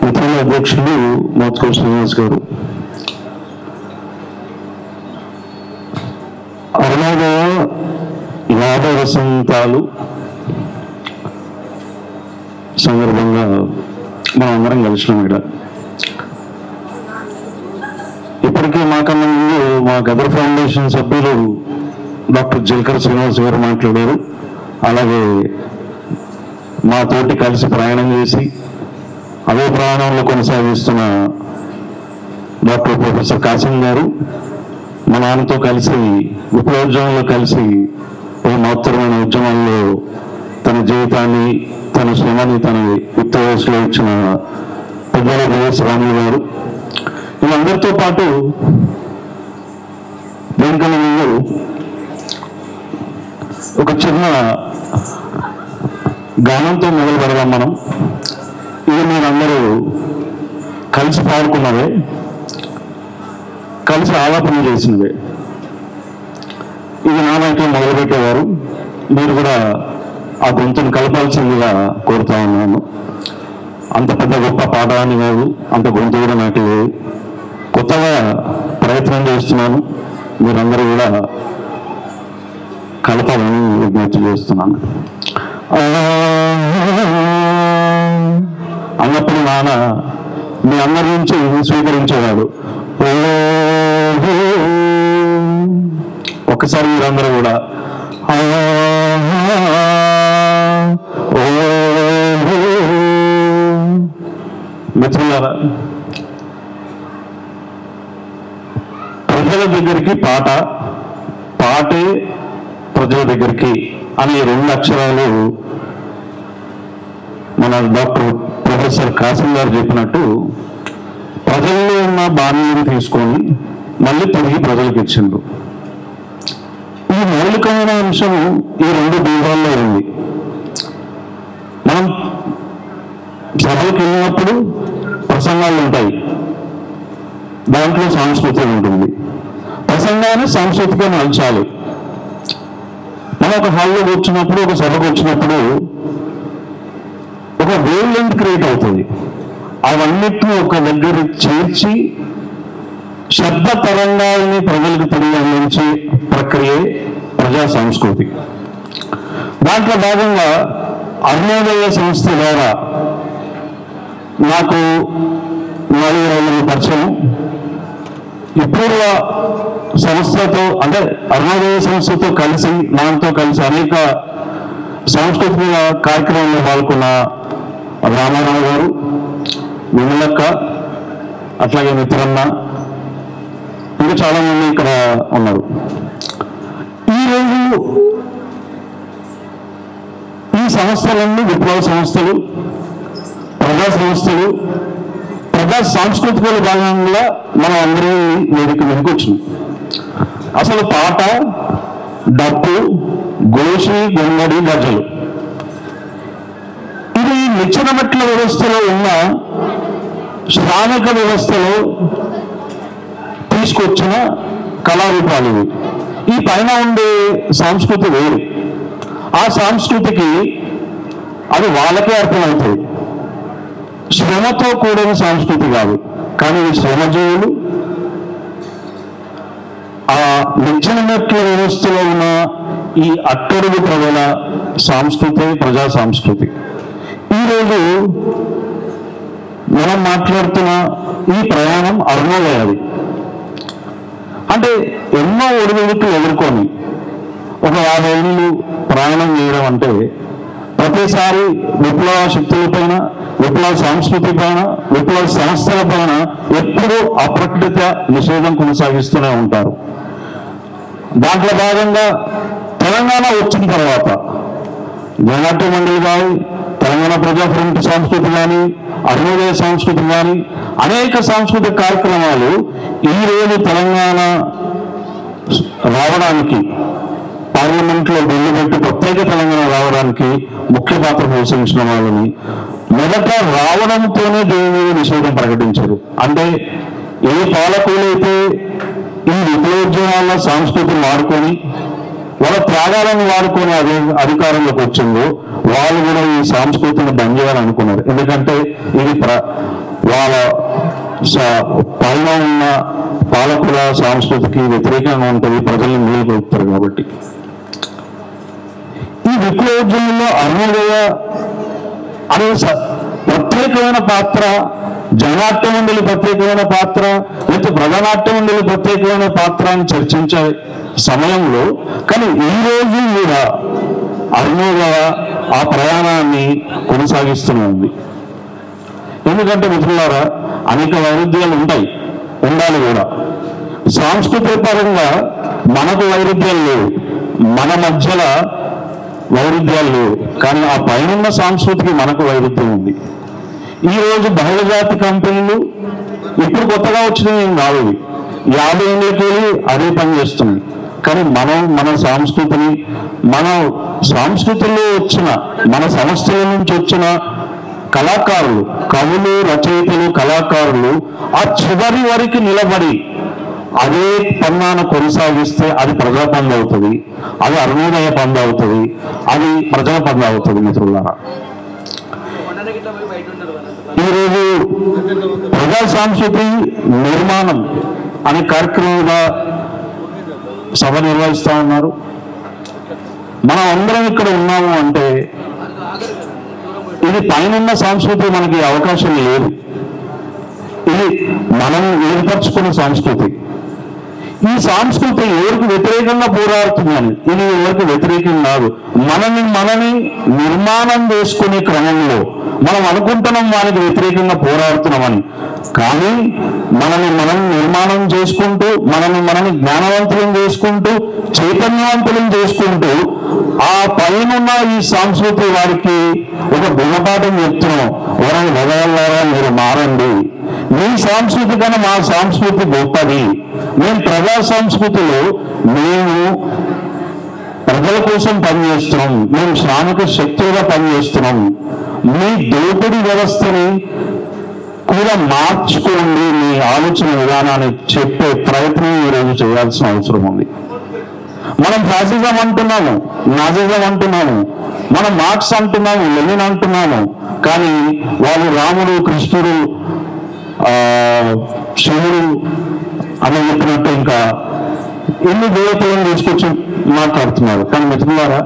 మిత్రుల అధ్యక్షులు మోత్కూరు శ్రీనివాస్ గారు, అరుణోదయ 50 వసంతాలు సందర్భంగా మనం అందరం కలిసినాం. ఇక్కడ ఇప్పటికే మాకన్నా ముందు మా గదర్ ఫౌండేషన్ సభ్యులు డాక్టర్ జిల్కర్ శ్రీనివాస్ గారు మాట్లాడారు. అలాగే మాతోటి కలిసి ప్రయాణం చేసి అదే ప్రయాణంలో కొనసాగిస్తున్న డాక్టర్ ప్రొఫెసర్ కాసిం గారు, మా నాన్నతో కలిసి విప్లవోద్యమంలో కలిసి ఓ మహత్తరమైన ఉద్యమాల్లో తన జీవితాన్ని, తన శ్రమని తన యుక్త వయసులో ఇచ్చిన పెద్దల వైఎస్ రాములు గారు, వీళ్ళందరితో పాటు వెంకన్న ముందు ఒక చిన్న గానంతో మొదలు పెడదాం మనం. ఇది మీరందరూ కలిసి పాడుకున్నవే, కలిసి ఆలాపన చేసినవే. ఇది నాన్నకి మొదలుపెట్టేవారు, మీరు కూడా ఆ గొంతును కలపాల్సిందిగా కోరుతా ఉన్నాను. అంత పెద్ద గొప్ప పాట అని కాదు, అంత గొంతు కూడా నాకు లేదు. కొత్తగా ప్రయత్నం చేస్తున్నాను, మీరందరూ కూడా కలపాలని విజ్ఞప్తి చేస్తున్నాను. అన్నప్పుడు నాన్న మీ అందరి నుంచి స్వీకరించేవాడు. ఒక్కసారి మీరందరూ కూడా మిత్రులారా, ప్రజల దగ్గరికి పాట, పాటే ప్రజల దగ్గరికి అనే 2 అక్షరాలు మన డాక్టర్ ప్రొఫెసర్ కాసిం గారు చెప్పినట్టు ప్రజల్లో ఉన్న బాణ్యం తీసుకొని మళ్ళీ తిరిగి ప్రజలకు ఇచ్చిండు. ఈ మౌలికమైన అంశం ఈ 2 బీజాల్లో ఉంది. మనం సభలకు వెళ్ళినప్పుడు ప్రసంగాలు ఉంటాయి, దాంట్లో సాంస్కృతిక ఉంటుంది. ప్రసంగాన్ని సాంస్కృతిక మలచాలి. మనం ఒక హాల్లో కూర్చున్నప్పుడు, ఒక సభకు వచ్చినప్పుడు ఒక వేవ్ లెంత్ క్రియేట్ అవుతుంది. అవన్నిటిని ఒక దగ్గర చేర్చి శబ్ద తరంగాలని ప్రజలకు తిరిగి అందించే ప్రక్రియే ప్రజా సంస్కృతి. దాంట్లో భాగంగా అరుణోదయ సంస్థ ద్వారా నాకు 4 రోజుల పరిచయం. ఇప్పుడు సంస్థతో అంటే అరుణోదయ సంస్థతో కలిసి, నాతో కలిసి అనేక సాంస్కృతిక కార్యక్రమంలో పాల్గొన్న రామారావు గారు, విమలక్క, అట్లాగే మిత్రన్న, ఇంకా చాలా మంది ఇక్కడ ఉన్నారు. ఈరోజు ఈ సంస్థలన్నీ విప్లవ సంస్థలు, ప్రజా సంస్థలు, ప్రజా సాంస్కృతిక భాగంగా మనం అందరం వేదిక మీదకి వచ్చినాం. అసలు పాట, డప్పు, గోషి, గొంగడి, గజలు ఇది నిచ్చెన మెట్ల వ్యవస్థలో ఉన్న శ్రామిక వ్యవస్థలో తీసుకొచ్చిన కళారూపాలు ఇవి. ఈ పైన ఉండే సంస్కృతి వేరు. ఆ సంస్కృతికి అది వాళ్ళకే అర్థమవుతుంది. శ్రమతో కూడిన సంస్కృతి కాదు, కానీ ఈ శ్రమజీవులు ఆ నిచ్చెన మెట్ల వ్యవస్థలో ఉన్న ఈ అట్టడుగు ప్రజల సంస్కృతి, ప్రజా సంస్కృతి. ఈరోజు మనం మాట్లాడుతున్న ఈ ప్రయాణం అరుణోదయది. అంటే ఎన్నో ఒడిదుడుకులు ఎదుర్కొని ఒక 50 ఏళ్ళు ప్రయాణం చేయడం అంటే ప్రతిసారి విప్లవ శక్తుల పైన, విప్లవ సంస్కృతి పైన, విప్లవ సంస్థల పైన ఎప్పుడూ అప్రకటిత నిషేధం కొనసాగిస్తూనే ఉంటారు. దాంట్లో భాగంగా తెలంగాణ వచ్చిన తర్వాత జనాట్య మండలి కానీ, తెలంగాణ ప్రజా ఫ్రంట్ సంస్కృతి కానీ, అరుణోదయ సంస్కృతి కానీ అనేక సాంస్కృతిక కార్యక్రమాలు ఈరోజు తెలంగాణ రావడానికి, పార్లమెంట్లో బిల్లు పెట్టి ప్రత్యేక తెలంగాణ రావడానికి ముఖ్య పాత్ర పోషించిన వాళ్ళని మొదట రావడంతోనే దీని మీద నిషేధం ప్రకటించారు. అంటే ఏ పాలకులైతే ఈ విప్లవోద్యమాల సంస్కృతిని వాడుకొని వాళ్ళ త్యాగాలను వాడుకొని అధికారంలోకి వచ్చిందో వాళ్ళు కూడా ఈ సంస్కృతిని బంద్ చేయాలనుకున్నారు. ఎందుకంటే ఇది వాళ్ళ పైన ఉన్న పాలకుల సంస్కృతికి వ్యతిరేకంగా ఉంటుంది, ప్రజల్ని మేలుకొలుపుతారు కాబట్టి. ఈ విప్లవోద్యమంలో అరుణోదయ అనే ప్రత్యేకమైన పాత్ర, జనాట్య మండలి ప్రత్యేకమైన పాత్ర, లేకపోతే ప్రజానాట్య మండలి ప్రత్యేకమైన పాత్ర అని చర్చించే సమయంలో కానీ ఈ రోజు కూడా అరుణోదయ ఆ ప్రయాణాన్ని కొనసాగిస్తూనే ఉంది. ఎందుకంటే మిత్రులారా, అనేక వైరుధ్యాలు ఉంటాయి, ఉండాలి కూడా. సాంస్కృతిక పరంగా మనకు వైరుధ్యాలు లేవు, మన మధ్యలో వైరుధ్యాలు లేవు, కానీ ఆ పైన సాంస్కృతికి మనకు వైరుధ్యం ఉంది. ఈరోజు బహుళజాతి కంపెనీలు ఇప్పుడు కొత్తగా వచ్చినవి ఏం కావు, 50 ఏళ్ళకి అదే పని చేస్తున్నాయి. కానీ మన సంస్కృతిని, మన సంస్కృతిలో వచ్చిన, మన సంస్థల నుంచి వచ్చిన కళాకారులు, కవులు, రచయితలు, కళాకారులు ఆ చివరి వరకు నిలబడి అదే పన్నాను కొనసాగిస్తే అది ప్రజా పన్ను అవుతుంది, అది అరుణోదయ పన్ను అవుతుంది, అది ప్రజల పన్ను అవుతుంది. మిత్రులారా, ఈరోజు ప్రజా సంస్కృతి నిర్మాణం అనే కార్యక్రమంగా సభ నిర్వహిస్తా ఉన్నారు. మనం అందరం ఇక్కడ ఉన్నాము అంటే ఇది పైన సంస్కృతి మనకి అవకాశం లేదు, ఇది మనం ఏర్పరచుకున్న సంస్కృతి. ఈ సంస్కృతి ఎవరికి వ్యతిరేకంగా పోరాడుతుందని, ఇది ఎవరికి వ్యతిరేకం కాదు. మనని నిర్మాణం చేసుకునే క్రమంలో మనం అనుకుంటున్నాం వారికి వ్యతిరేకంగా పోరాడుతున్నామని, కానీ మనం నిర్మాణం చేసుకుంటూ, మనని జ్ఞానవంతులను చేసుకుంటూ, చైతన్యవంతులను చేసుకుంటూ ఆ పైన ఈ సంస్కృతి వారికి ఒక గుణపాఠం చెప్తున్నాం. ఎవరైనా వదలారా, మీరు మారండి, మీ సంస్కృతి కన్నా మా సంస్కృతి గొప్పది, మేము ప్రజా సంస్కృతిలో మేము ప్రజల కోసం పనిచేస్తున్నాం, మేము శ్రామిక శక్తులుగా పనిచేస్తున్నాం, మీ దోపిడీ వ్యవస్థని కూడా మార్చుకోండి, మీ ఆలోచన విధానాన్ని చెప్పే ప్రయత్నం ఈరోజు చేయాల్సిన అవసరం ఉంది. మనం ఫ్యాసిజం అంటున్నాము, నాజిజం అంటున్నాము, మనం మార్క్స్ అంటున్నాము, లెనిన్ అంటున్నాము, కానీ వాళ్ళు రాముడు, కృష్ణుడు, శివుడు అని చెప్పినట్టు ఇంకా ఎన్ని దేవతలను తీసుకొచ్చి మాట్లాడుతున్నారు. కానీ మిత్రులారా,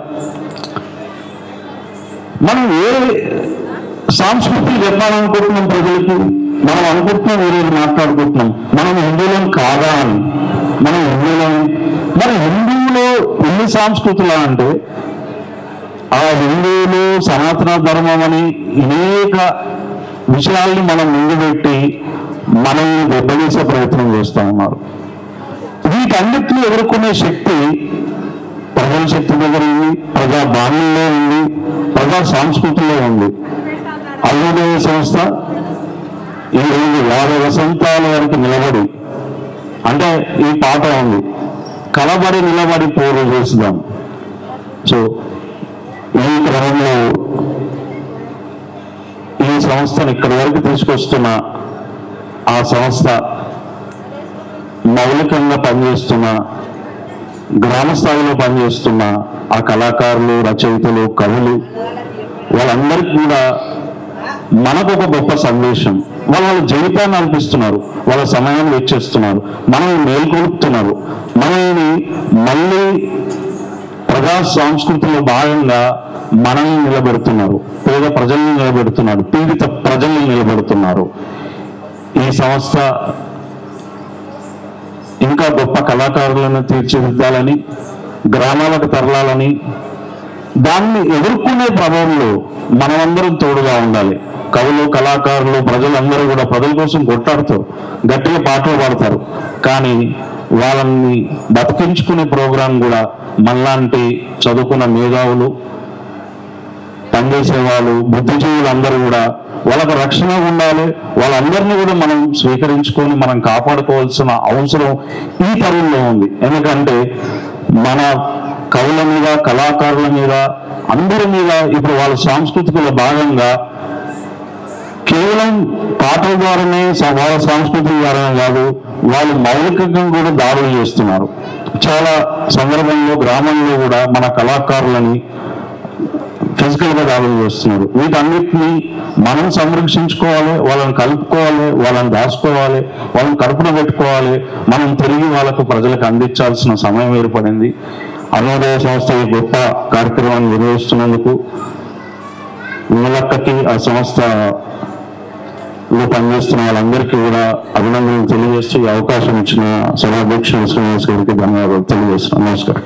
మనం ఏ సంస్కృతి చెప్పాలనుకుంటున్నాం ప్రజలకి? మనం అనుకుంటున్నాం, ఈరోజు మాట్లాడుకుంటున్నాం మనం హిందువులం కాదా అని. మనం హిందువులం. మరి హిందువులు ఎన్ని సంస్కృతులు అంటే ఆ హిందువులు సనాతన ధర్మం అని అనేక విషయాల్ని మనం ముందు పెట్టి మనం దెబ్బతీసే ప్రయత్నం చేస్తూ ఉన్నారు. వీటన్నిటిని ఎదుర్కొనే శక్తి ప్రజల శక్తి దగ్గర ఉంది, ప్రజా బాణంలో ఉంది, ప్రజా సంస్కృతిలో ఉంది. అరుణోదయ సంస్థ ఈరోజు 50 వసంతాల వరకు నిలబడి, అంటే ఈ పాట ఉంది, కలబడి నిలబడి పోరు చేద్దాం. సో ఈ క్రమంలో ఈ సంస్థను ఇక్కడి వరకు తీసుకొస్తున్న ఆ సంస్థ మౌలికంగా పనిచేస్తున్న, గ్రామ స్థాయిలో పనిచేస్తున్న ఆ కళాకారులు, రచయితలు, కవులు, వాళ్ళందరికీ కూడా మనకు ఒక గొప్ప సందేశం. వాళ్ళ జీవితాన్ని అనిపిస్తున్నారు, వాళ్ళ సమయాన్ని వెచ్చిస్తున్నారు, మనల్ని మేల్కొలుపుతున్నారు, మనల్ని మళ్ళీ ప్రజా సంస్కృతిలో భాగంగా మనల్ని నిలబెడుతున్నారు, పేద ప్రజల్ని నిలబెడుతున్నారు, పీడిత ప్రజల్ని నిలబెడుతున్నారు. ఈ సంస్థ ఇంకా గొప్ప కళాకారులను తీర్చిదిద్దాలని, గ్రామాలకు తరలాలని, దాన్ని ఎదుర్కొనే ప్రభావంలో మనమందరం తోడుగా ఉండాలి. కవులు, కళాకారులు, ప్రజలందరూ కూడా ప్రజల కోసం కొట్టాడుతారు, గట్టిగా పాటలు పాడతారు, కానీ వాళ్ళని బతికించుకునే ప్రోగ్రాం కూడా మనలాంటి చదువుకున్న మేధావులు, పనిచేసే వాళ్ళు, బుద్ధిజీవులు అందరూ కూడా వాళ్ళకు రక్షణ ఉండాలి. వాళ్ళందరినీ కూడా మనం స్వీకరించుకొని మనం కాపాడుకోవాల్సిన అవసరం ఈ తరుణంలో ఉంది. ఎందుకంటే మన కవుల మీద, కళాకారుల మీద, అందరి మీద ఇప్పుడు వాళ్ళ సాంస్కృతికలో భాగంగా కేవలం పాటల ద్వారానే, వాళ్ళ సాంస్కృతిక ద్వారానే కాదు, వాళ్ళు మౌలికంగా కూడా దాడులు చేస్తున్నారు. చాలా సందర్భంలో గ్రామంలో కూడా మన కళాకారులని ఫిజికల్ గా దాడులు చేస్తున్నారు. వీటన్నిటిని మనం సంరక్షించుకోవాలి, వాళ్ళని కలుపుకోవాలి, వాళ్ళని దాచుకోవాలి, వాళ్ళని కడుపున పెట్టుకోవాలి. మనం తిరిగి వాళ్ళకు ప్రజలకు అందించాల్సిన సమయం ఏర్పడింది. అరుణోదయ సంస్థ ఈ గొప్ప కార్యక్రమాన్ని నిర్వహిస్తున్నందుకు విమలక్కకి, ఆ సంస్థలో పనిచేస్తున్న వాళ్ళందరికీ కూడా అభినందనలు తెలియజేస్తూ ఈ అవకాశం ఇచ్చిన సభాధ్యక్షుడు శ్రీనివాస్ గారికి ధన్యవాదాలు తెలియజేస్తున్నాను. నమస్కారం.